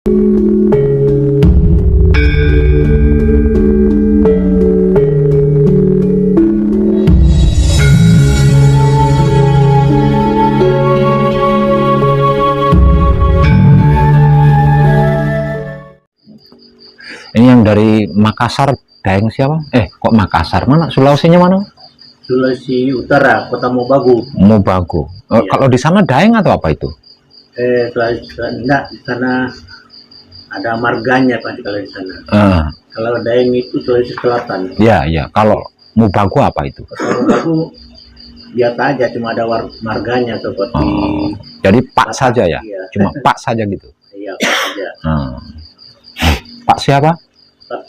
Ini yang dari Makassar, Daeng siapa? Kok Makassar? Mana? Sulawesinya mana? Sulawesi Utara, Kota Mobagu. Mobagu. Iya. Kalau di sana Daeng atau apa itu? Enggak, di sana ada marganya Pak kalau di sana. Kalau Daeng itu Sulawesi Selatan. Ya, ya. Kalau Mobagu apa itu? Kota Mobagu biasa aja, cuma ada marganya seperti. Jadi Pak saja ya? Iya. Cuma Pak saja gitu? Iya, Pak saja. Pak siapa? Pak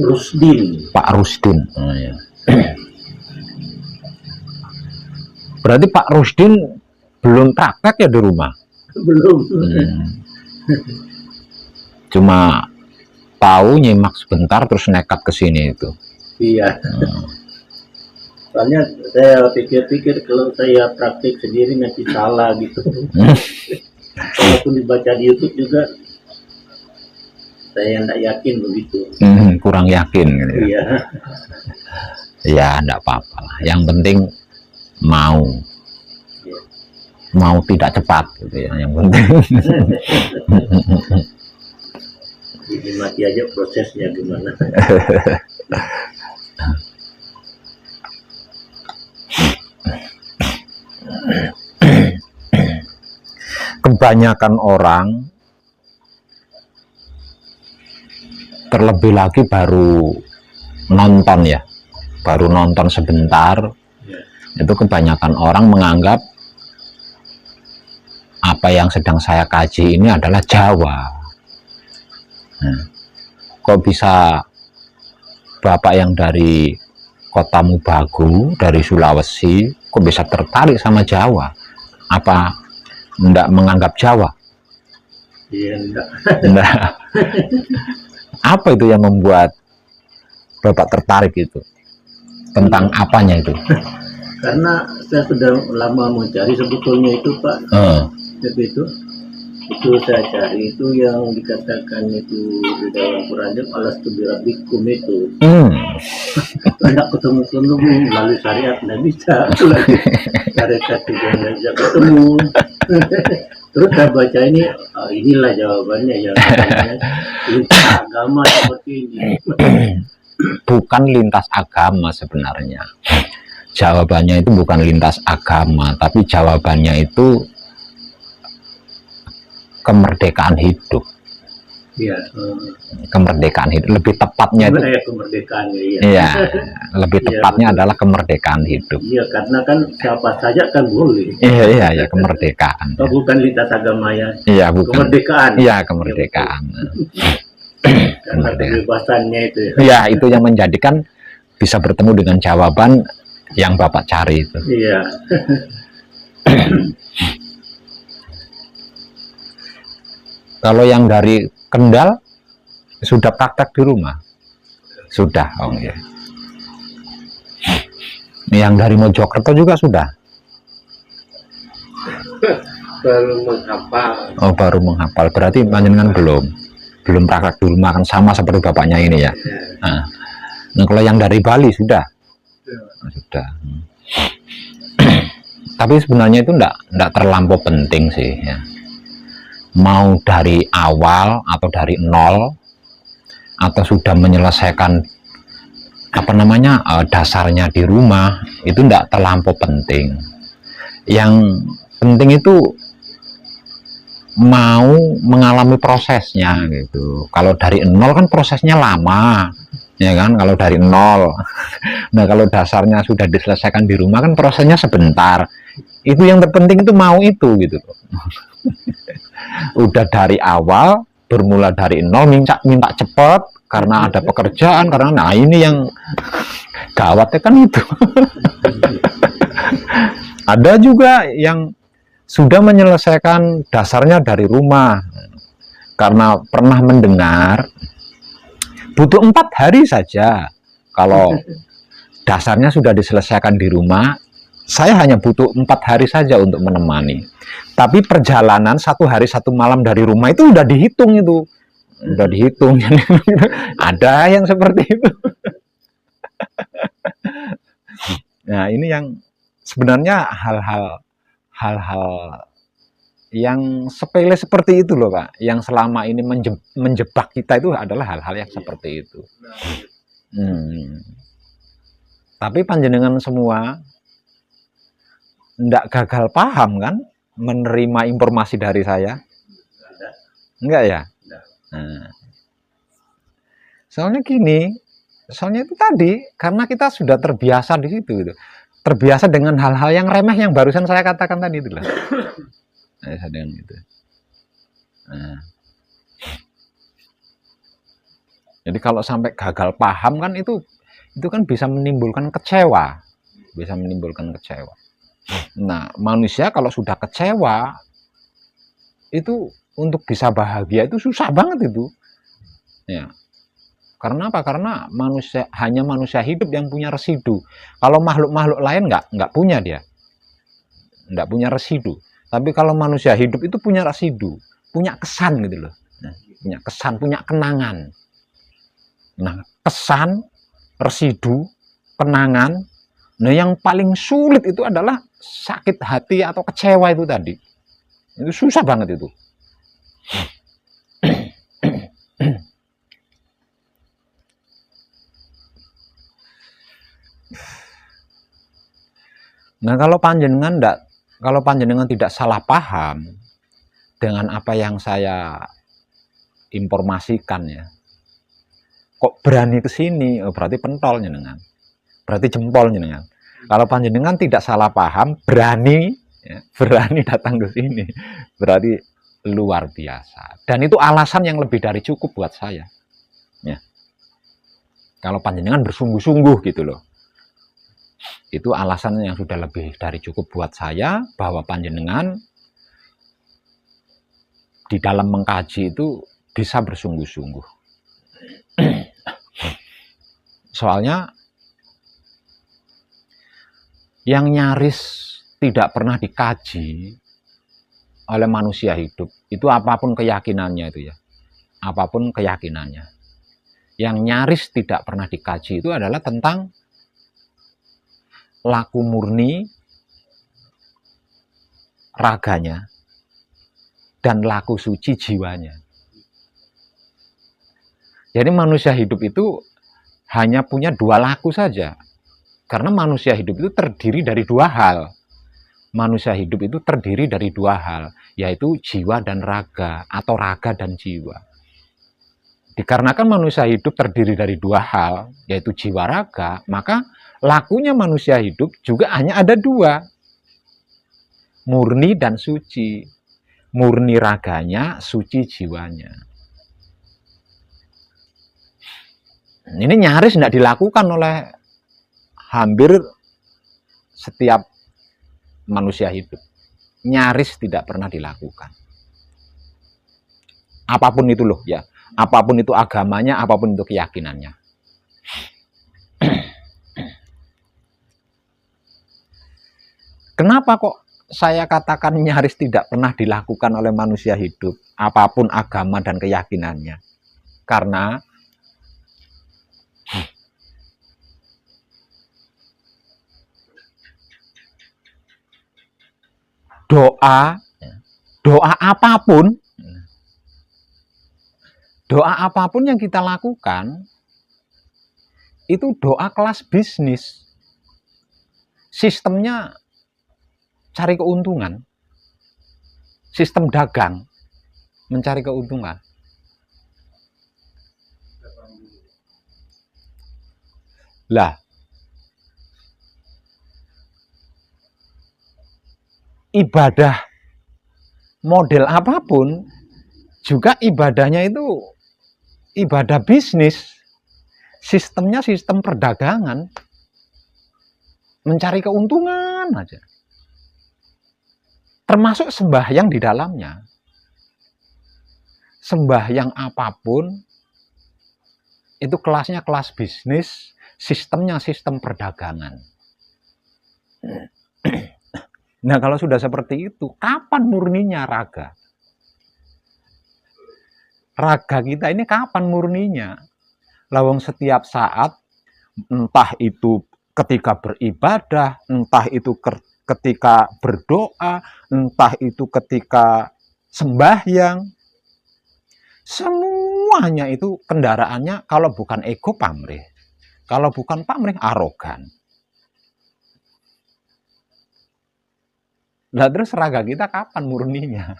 Rusdin. Pak Rusdin. Ya. Berarti Pak Rusdin belum praktek ya di rumah? Belum. Cuma tahu nyimak sebentar terus nekat ke sini itu. Iya. Soalnya saya pikir-pikir kalau saya praktik sendiri nanti salah gitu. Walaupun dibaca di YouTube juga saya tidak yakin begitu. Kurang yakin gitu. Iya. Ya enggak apa-apa lah. Yang penting mau tidak cepat gitu ya, yang penting. Dinikmati aja prosesnya gimana. Kebanyakan orang terlebih lagi baru nonton ya, baru nonton sebentar, itu kebanyakan orang menganggap apa yang sedang saya kaji ini adalah Jawa. Kok bisa Bapak yang dari Kota Mobagu, dari Sulawesi, kok bisa tertarik sama Jawa? Apa enggak menganggap Jawa? Iya, enggak. Apa itu yang membuat Bapak tertarik itu? Tentang apanya itu? Karena saya sudah lama mencari sebetulnya itu Pak. Tapi itu saya cari itu yang dikatakan itu di dalam Quran alastu birabbikum itu. Tidak ketemu lalu syariat tidak bisa lagi. Syariat juga nggak bisa ketemu. Terus saya baca ini, inilah jawabannya ya. Lintas agama seperti ini. Bukan lintas agama sebenarnya. Jawabannya itu bukan lintas agama, tapi jawabannya itu kemerdekaan hidup. Iya. Kemerdekaan hidup. Lebih tepatnya itu. Kemerdekaan ya. Iya. Lebih tepatnya adalah kemerdekaan hidup. Iya, karena kan siapa saja kan boleh. Iya, kemerdekaan. Oh, bukan lintas agama ya. Iya, bukan. Kemerdekaan. Iya, kemerdekaan. Karena kebebasannya itu ya. Iya, itu yang menjadikan bisa bertemu dengan jawaban yang Bapak cari itu. Iya. Kalau yang dari Kendal sudah praktek di rumah? Sudah, ya. Yang dari Mojokerto juga sudah? Baru menghafal. Oh, baru menghafal. Berarti panjenengan belum praktek di rumah, kan sama seperti bapaknya ini ya. Nah, kalau yang dari Bali sudah? Sudah. Tapi sebenarnya itu enggak terlampau penting sih ya. Mau dari awal atau dari nol atau sudah menyelesaikan dasarnya di rumah, itu enggak terlampau penting. Yang penting itu mau mengalami prosesnya gitu. Kalau dari nol kan prosesnya lama ya kan, kalau dari nol. Nah, kalau dasarnya sudah diselesaikan di rumah kan prosesnya sebentar. Itu yang terpenting itu mau itu gitu. Udah dari awal bermula dari nol, minta cepat karena ada pekerjaan, karena nah ini yang gawatnya kan itu. Ada juga yang sudah menyelesaikan dasarnya dari rumah karena pernah mendengar butuh 4 hari saja kalau dasarnya sudah diselesaikan di rumah. Saya hanya butuh 4 hari saja untuk menemani. Tapi perjalanan 1 hari 1 malam dari rumah itu udah dihitung itu. udah dihitung. Ada yang seperti itu. Nah, ini yang sebenarnya hal-hal yang sepele seperti itu loh Pak, yang selama ini menjebak kita itu adalah hal-hal yang seperti itu. Tapi panjenengan semua ndak gagal paham kan menerima informasi dari saya? Enggak ya? Nah, soalnya gini, soalnya itu tadi karena kita sudah terbiasa di situ gitu. Terbiasa dengan hal-hal yang remeh yang barusan saya katakan tadi itu lah. Dengan itu. Nah. Jadi kalau sampai gagal paham kan itu kan bisa menimbulkan kecewa. Bisa menimbulkan kecewa. Nah, manusia kalau sudah kecewa itu untuk bisa bahagia itu susah banget itu. Ya. Karena apa? Karena hanya manusia hidup yang punya residu. Kalau makhluk-makhluk lain nggak punya dia. Nggak punya residu. Tapi kalau manusia hidup itu punya residu, punya kesan gitu loh. Nah, punya kesan, punya kenangan. Nah, kesan, residu, kenangan. Nah, yang paling sulit itu adalah sakit hati atau kecewa itu tadi. Itu susah banget itu. Nah, kalau panjenengan tidak salah paham dengan apa yang saya informasikan ya, kok berani ke sini, berarti pentol jenengan, berarti jempol jenengan. Kalau panjenengan tidak salah paham, berani datang ke sini, berarti luar biasa. Dan itu alasan yang lebih dari cukup buat saya. Ya. Kalau panjenengan bersungguh-sungguh gitu loh. Itu alasan yang sudah lebih dari cukup buat saya bahwa panjenengan di dalam mengkaji itu bisa bersungguh-sungguh. Soalnya yang nyaris tidak pernah dikaji oleh manusia hidup itu apapun keyakinannya itu ya. Apapun keyakinannya. Yang nyaris tidak pernah dikaji itu adalah tentang laku murni raganya dan laku suci jiwanya. Jadi manusia hidup itu hanya punya dua laku saja. Karena manusia hidup itu terdiri dari dua hal. Manusia hidup itu terdiri dari dua hal, yaitu jiwa dan raga atau raga dan jiwa. Dikarenakan manusia hidup terdiri dari dua hal, yaitu jiwa raga, maka lakunya manusia hidup juga hanya ada dua. Murni dan suci. Murni raganya, suci jiwanya. Ini nyaris tidak dilakukan oleh hampir setiap manusia hidup. Nyaris tidak pernah dilakukan. Apapun itu loh ya. Apapun itu agamanya, apapun itu keyakinannya. Kenapa kok saya katakan nyaris tidak pernah dilakukan oleh manusia hidup, apapun agama dan keyakinannya? Karena doa apapun yang kita lakukan itu doa kelas bisnis. Sistemnya cari keuntungan. Sistem dagang mencari keuntungan. Lah, ibadah model apapun juga ibadahnya itu ibadah bisnis. Sistemnya sistem perdagangan. Mencari keuntungan aja. Termasuk sembahyang di dalamnya. Sembahyang apapun itu kelasnya kelas bisnis, sistemnya sistem perdagangan. Nah, kalau sudah seperti itu, kapan murninya raga? raga kita ini kapan murninya? Lawang setiap saat, entah itu ketika beribadah, entah itu ketika berdoa, entah itu ketika sembahyang, semuanya itu kendaraannya kalau bukan ego pamrih, kalau bukan pamrih arogan. Nah terus raga kita kapan murninya?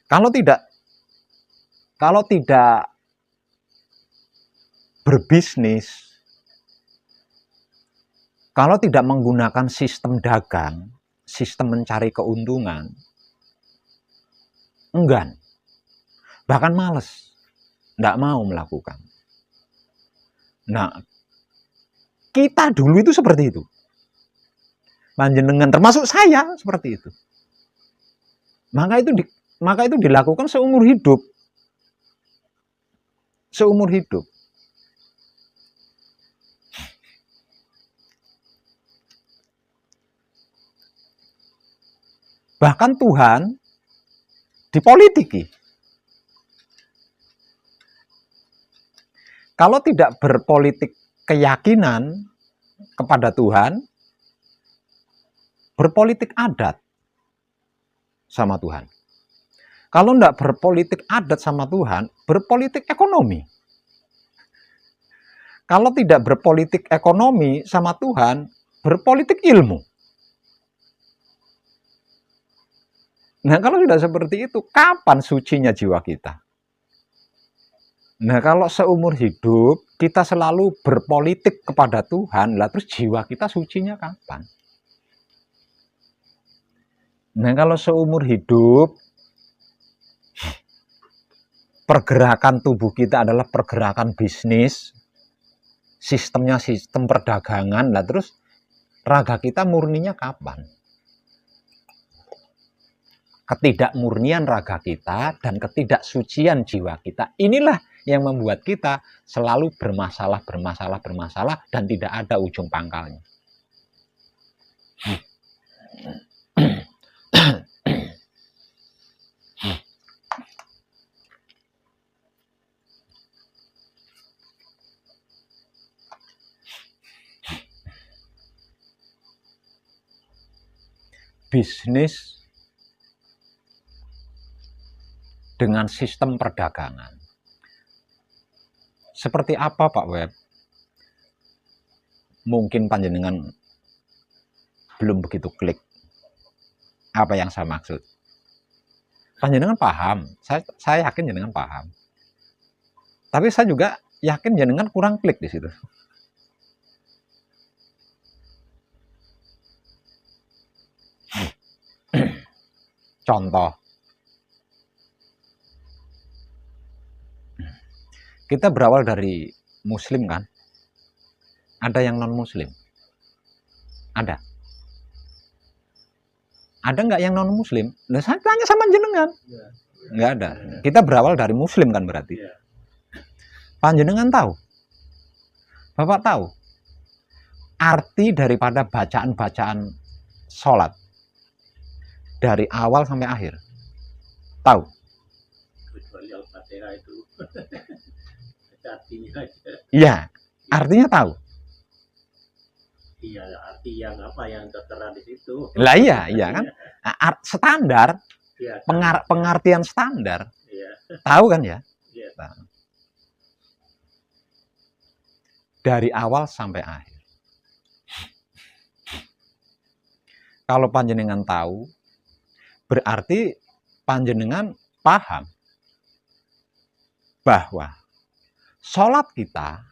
Kalau tidak berbisnis, kalau tidak menggunakan sistem dagang, sistem mencari keuntungan, enggan, bahkan males, nggak mau melakukan. Nah, kita dulu itu seperti itu. Panjenengan termasuk saya seperti itu. Maka itu dilakukan seumur hidup. Seumur hidup. Bahkan Tuhan dipolitiki. Kalau tidak berpolitik keyakinan kepada Tuhan, berpolitik adat sama Tuhan. Kalau tidak berpolitik adat sama Tuhan, berpolitik ekonomi. Kalau tidak berpolitik ekonomi sama Tuhan, berpolitik ilmu. Nah, kalau sudah seperti itu, kapan sucinya jiwa kita? Nah, kalau seumur hidup kita selalu berpolitik kepada Tuhan, lah terus jiwa kita sucinya kapan? Nah, kalau seumur hidup pergerakan tubuh kita adalah pergerakan bisnis, sistemnya sistem perdagangan, lah terus raga kita murninya kapan? Ketidakmurnian raga kita dan ketidaksucian jiwa kita, inilah yang membuat kita selalu bermasalah dan tidak ada ujung pangkalnya. Bisnis dengan sistem perdagangan. Seperti apa Pak Web? Mungkin panjenengan belum begitu klik apa yang saya maksud. Panjenengan paham, saya yakin jenengan paham. Tapi saya juga yakin jenengan kurang klik di situ. Contoh, kita berawal dari muslim kan? Ada yang non-muslim? Ada. Ada nggak yang non-muslim? Nah, saya tanya sama jenengan. Nggak ada. Kita berawal dari muslim kan berarti. Panjenengan tahu? Bapak tahu? Arti daripada bacaan-bacaan sholat dari awal sampai akhir? Tahu? Kecuali Al-Fatihah itu. Artinya aja. Iya, artinya tahu. Iya, arti yang apa yang tertera di situ. Lah iya kan? Standar, Ya, pengertian standar. ya. Tahu kan ya? Ya. Nah. Dari awal sampai akhir. Kalau panjenengan tahu, berarti panjenengan paham bahwa sholat kita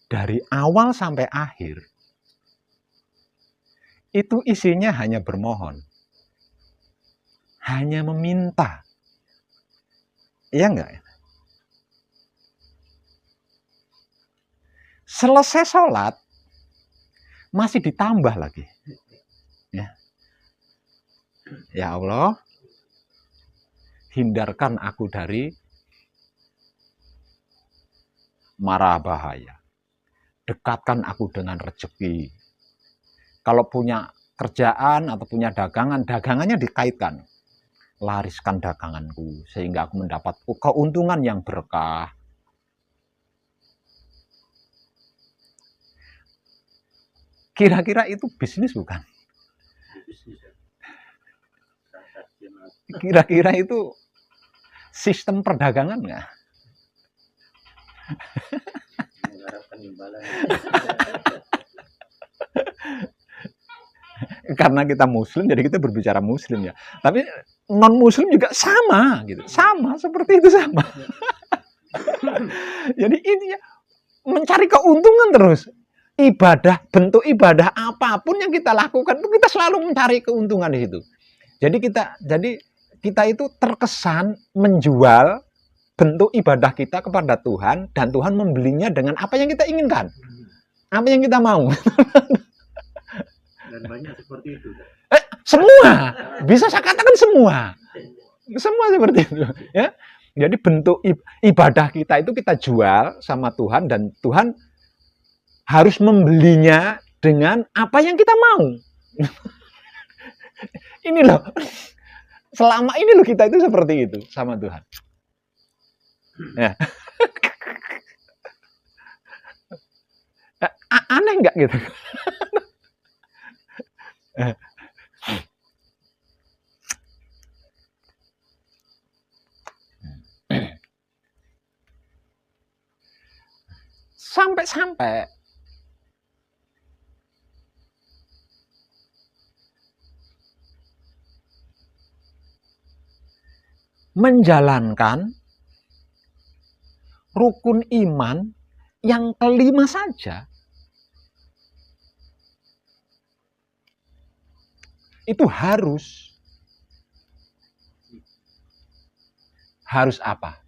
dari awal sampai akhir itu isinya hanya bermohon, hanya meminta. Iya enggak? Selesai sholat masih ditambah lagi. Ya Allah, hindarkan aku dari mara bahaya. Dekatkan aku dengan rezeki. kalau punya kerjaan atau punya dagangan, dagangannya dikaitkan. Lariskan daganganku sehingga aku mendapat keuntungan yang berkah. Kira-kira itu bisnis bukan? Kira-kira itu sistem perdagangan nggak? Mengharapkan imbalan. Karena kita muslim jadi kita berbicara muslim ya, tapi non muslim juga sama gitu, sama seperti itu sama. Jadi ini ya, mencari keuntungan terus. Ibadah, bentuk ibadah apapun yang kita lakukan itu kita selalu mencari keuntungan di situ. Jadi kita itu terkesan menjual bentuk ibadah kita kepada Tuhan, dan Tuhan membelinya dengan apa yang kita inginkan, apa yang kita mau. Dan banyak seperti itu. Semua, bisa saya katakan semua seperti itu ya. Jadi bentuk ibadah kita itu kita jual sama Tuhan, dan Tuhan harus membelinya dengan apa yang kita mau. Ini loh, selama ini loh kita itu seperti itu sama Tuhan ya. Aneh nggak gitu? Sampai-sampai menjalankan rukun iman yang kelima saja itu harus apa?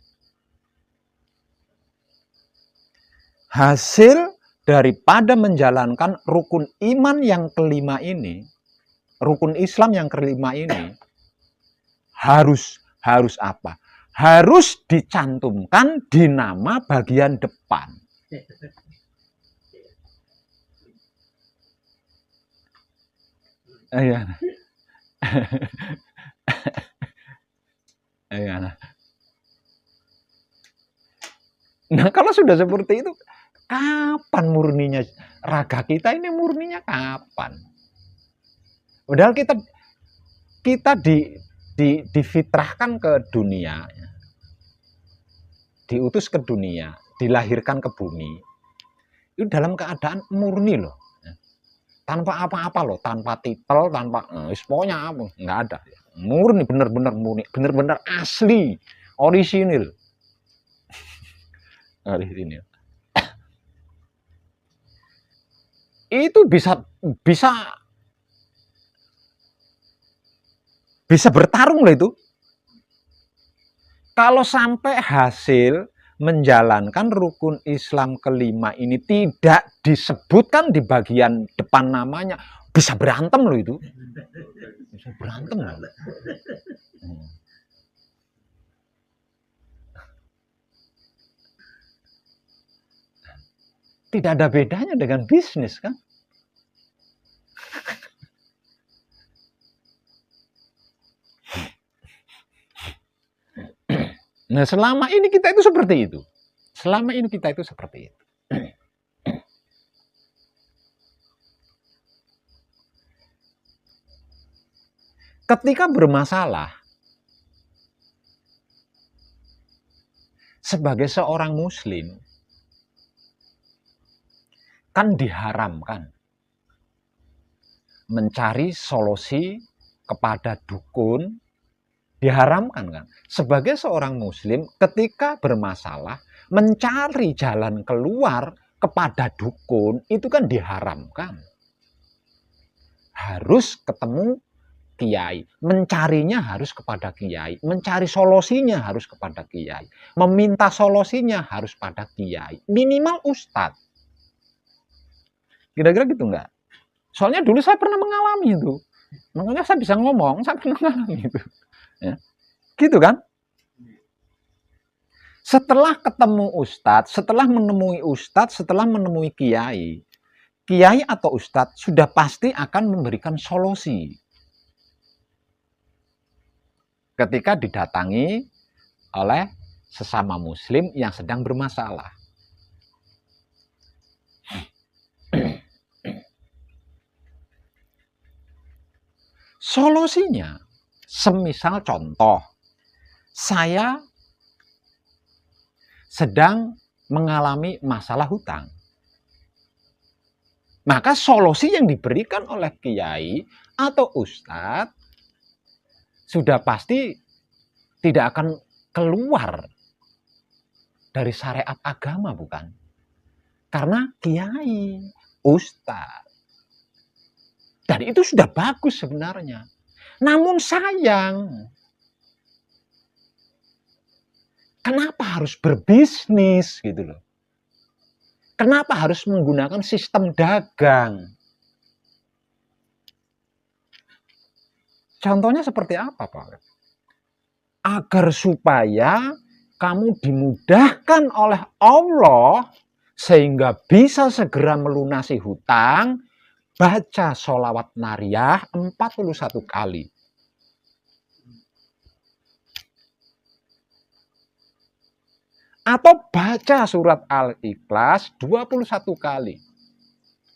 Hasil daripada menjalankan rukun iman yang kelima ini, rukun Islam yang kelima ini harus apa? Harus dicantumkan di nama bagian depan. Iya. Nah, kalau sudah seperti itu, kapan murninya raga kita ini, murninya kapan? Padahal kita difitrahkan ke dunia, diutus ke dunia, dilahirkan ke bumi, itu dalam keadaan murni loh, tanpa apa-apa loh, tanpa titel, tanpa pokoknya apa, nggak ada, murni, benar-benar murni, benar-benar asli, orisinil. Itu bisa bertarung loh itu. Kalau sampai hasil menjalankan rukun Islam kelima ini tidak disebutkan di bagian depan namanya, bisa berantem loh itu. Bisa berantem loh. Tidak ada bedanya dengan bisnis kan? Nah, selama ini kita itu seperti itu. Selama ini kita itu seperti itu. Ketika bermasalah, sebagai seorang muslim, kan diharamkan mencari solusi kepada dukun, diharamkan kan. Sebagai seorang muslim, ketika bermasalah, mencari jalan keluar kepada dukun, itu kan diharamkan. Harus ketemu kiai, mencarinya harus kepada kiai, mencari solusinya harus kepada kiai, meminta solusinya harus pada kiai, minimal ustadz. Kira-kira gitu enggak? Soalnya dulu saya pernah mengalami itu, makanya saya bisa ngomong, saya pernah mengalami itu. Ya. Gitu kan? Setelah ketemu ustadz, setelah menemui kiai, kiai atau ustadz sudah pasti akan memberikan solusi ketika didatangi oleh sesama muslim yang sedang bermasalah. Solusinya, semisal contoh, saya sedang mengalami masalah hutang. Maka solusi yang diberikan oleh kiai atau ustadz sudah pasti tidak akan keluar dari syariat agama, bukan? Karena kiai, ustadz. Dan itu sudah bagus sebenarnya. Namun sayang, kenapa harus berbisnis gitu loh? Kenapa harus menggunakan sistem dagang? Contohnya seperti apa, Pak? Agar supaya kamu dimudahkan oleh Allah sehingga bisa segera melunasi hutang, baca sholawat nariyah 41 kali. Atau baca surat Al-Ikhlas 21 kali.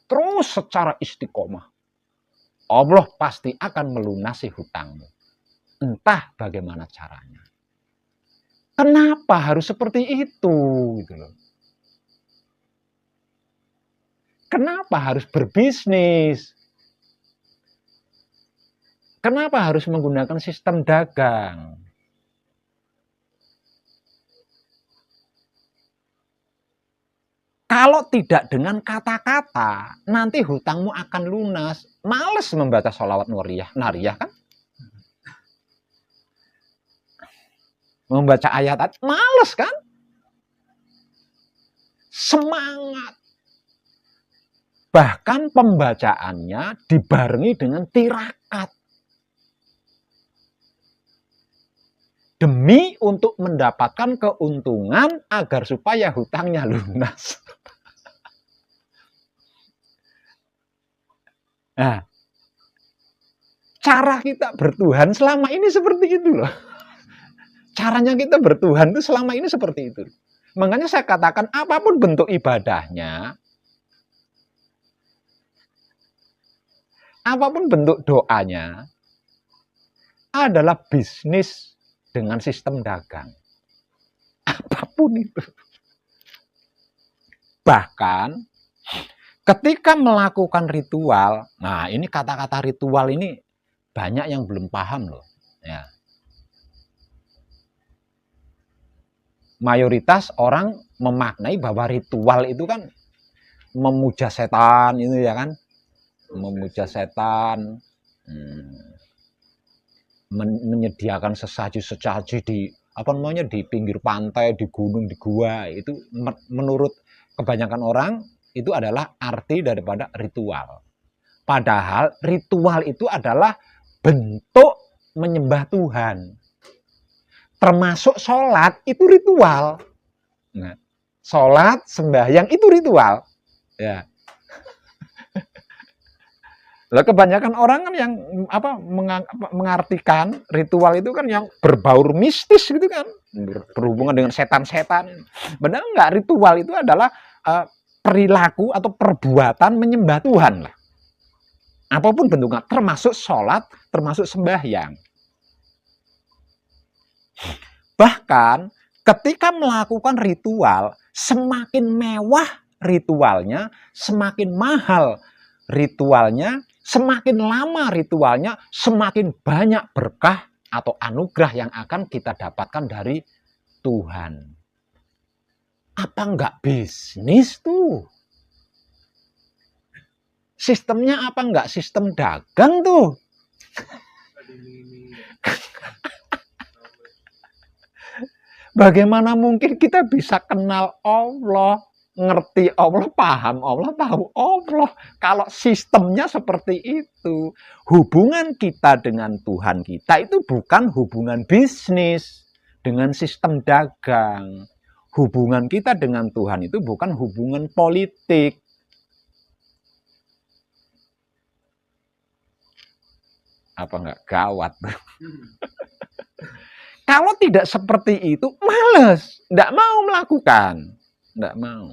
Terus secara istiqomah. Allah pasti akan melunasi hutangmu. Entah bagaimana caranya. Kenapa harus seperti itu? Gitu loh. Kenapa harus berbisnis? Kenapa harus menggunakan sistem dagang? Kalau tidak dengan kata-kata, nanti hutangmu akan lunas. Males membaca sholawat nariyah kan? Membaca ayat, males kan? Semangat. Bahkan pembacaannya dibarengi dengan tirakat. Demi untuk mendapatkan keuntungan agar supaya hutangnya lunas. Nah, cara kita bertuhan selama ini seperti itu loh. Caranya kita bertuhan itu selama ini seperti itu. Makanya saya katakan apapun bentuk ibadahnya, apapun bentuk doanya, adalah bisnis dengan sistem dagang. Apapun itu. Bahkan ketika melakukan ritual, nah ini kata-kata ritual ini banyak yang belum paham loh. Ya. Mayoritas orang memaknai bahwa ritual itu kan memuja setan, itu ya kan, memuja setan, menyediakan sesaji-sesaji di di pinggir pantai, di gunung, di gua. Itu menurut kebanyakan orang itu adalah arti daripada ritual. Padahal ritual itu adalah bentuk menyembah Tuhan. Termasuk sholat itu ritual. Nah, sholat, sembahyang itu ritual. Ya. Lah kebanyakan orang kan yang mengartikan ritual itu kan yang berbaur mistis gitu kan, berhubungan dengan setan-setan. Padahal enggak, ritual itu adalah perilaku atau perbuatan menyembah Tuhan lah. Apapun bentuknya, termasuk sholat, termasuk sembahyang. Bahkan ketika melakukan ritual, semakin mewah ritualnya, semakin mahal ritualnya, semakin lama ritualnya, semakin banyak berkah atau anugerah yang akan kita dapatkan dari Tuhan. Apa enggak bisnis tuh? Sistemnya apa enggak sistem dagang tuh? Bagaimana mungkin kita bisa kenal Allah, ngerti Allah, paham Allah, tahu Allah, kalau sistemnya seperti itu? Hubungan kita dengan Tuhan kita itu bukan hubungan bisnis dengan sistem dagang. Hubungan kita dengan Tuhan itu bukan hubungan politik. Apa enggak? Gawat. Kalau tidak seperti itu, males. Enggak mau melakukan. Enggak mau.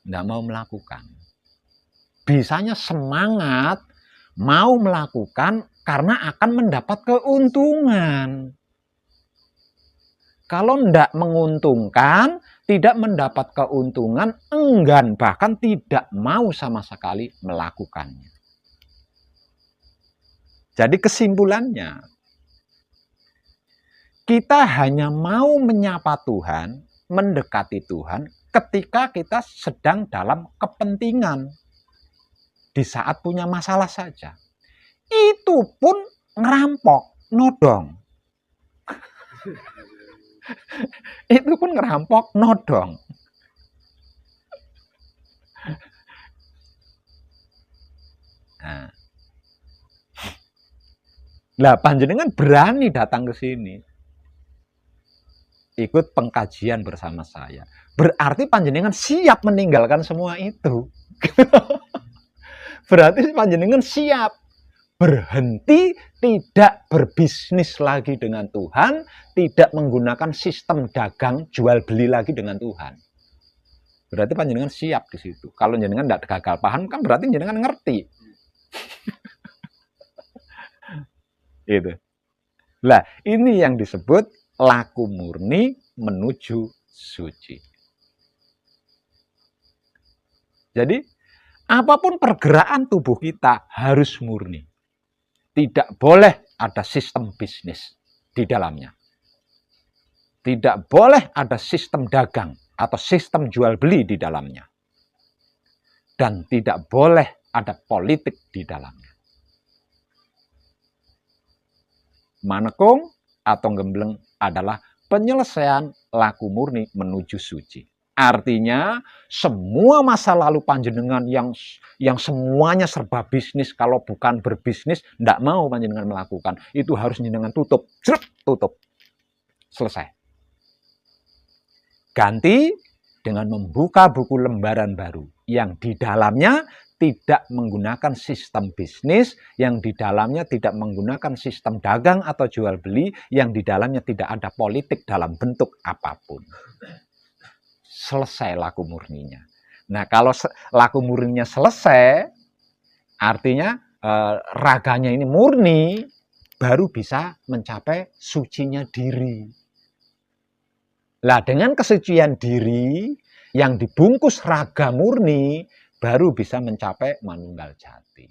Enggak mau melakukan. Bisanya semangat, mau melakukan karena akan mendapat keuntungan. Kalau enggak menguntungkan, tidak mendapat keuntungan, enggan, bahkan tidak mau sama sekali melakukannya. Jadi kesimpulannya, kita hanya mau menyapa Tuhan, mendekati Tuhan ketika kita sedang dalam kepentingan. Di saat punya masalah saja. Itu pun ngerampok, nodong. Itu pun ngerampok, nodong. Nah, panjenengan berani datang ke sini. Ikut pengkajian bersama saya. Berarti panjenengan siap meninggalkan semua itu. Berarti panjenengan siap berhenti, tidak berbisnis lagi dengan Tuhan, tidak menggunakan sistem dagang jual beli lagi dengan Tuhan. Berarti panjenengan siap di situ. Kalau jenengan tidak gagal paham, kan berarti jenengan ngerti. Itu. Nah, ini yang disebut laku murni menuju suci. Jadi, apapun pergerakan tubuh kita harus murni. Tidak boleh ada sistem bisnis di dalamnya. Tidak boleh ada sistem dagang atau sistem jual beli di dalamnya. Dan tidak boleh ada politik di dalamnya. Manekung atau gembleng adalah penyelesaian laku murni menuju suci. Artinya semua masa lalu panjenengan yang semuanya serba bisnis, kalau bukan berbisnis tidak mau panjenengan melakukan, itu harus panjenengan tutup, tutup, selesai. Ganti dengan membuka buku lembaran baru yang di dalamnya tidak menggunakan sistem bisnis, yang di dalamnya tidak menggunakan sistem dagang atau jual beli, yang di dalamnya tidak ada politik dalam bentuk apapun. Selesai laku murninya. Nah, kalau laku murninya selesai, artinya raganya ini murni, baru bisa mencapai sucinya diri. Lah, dengan kesucian diri yang dibungkus raga murni, baru bisa mencapai manunggal jati.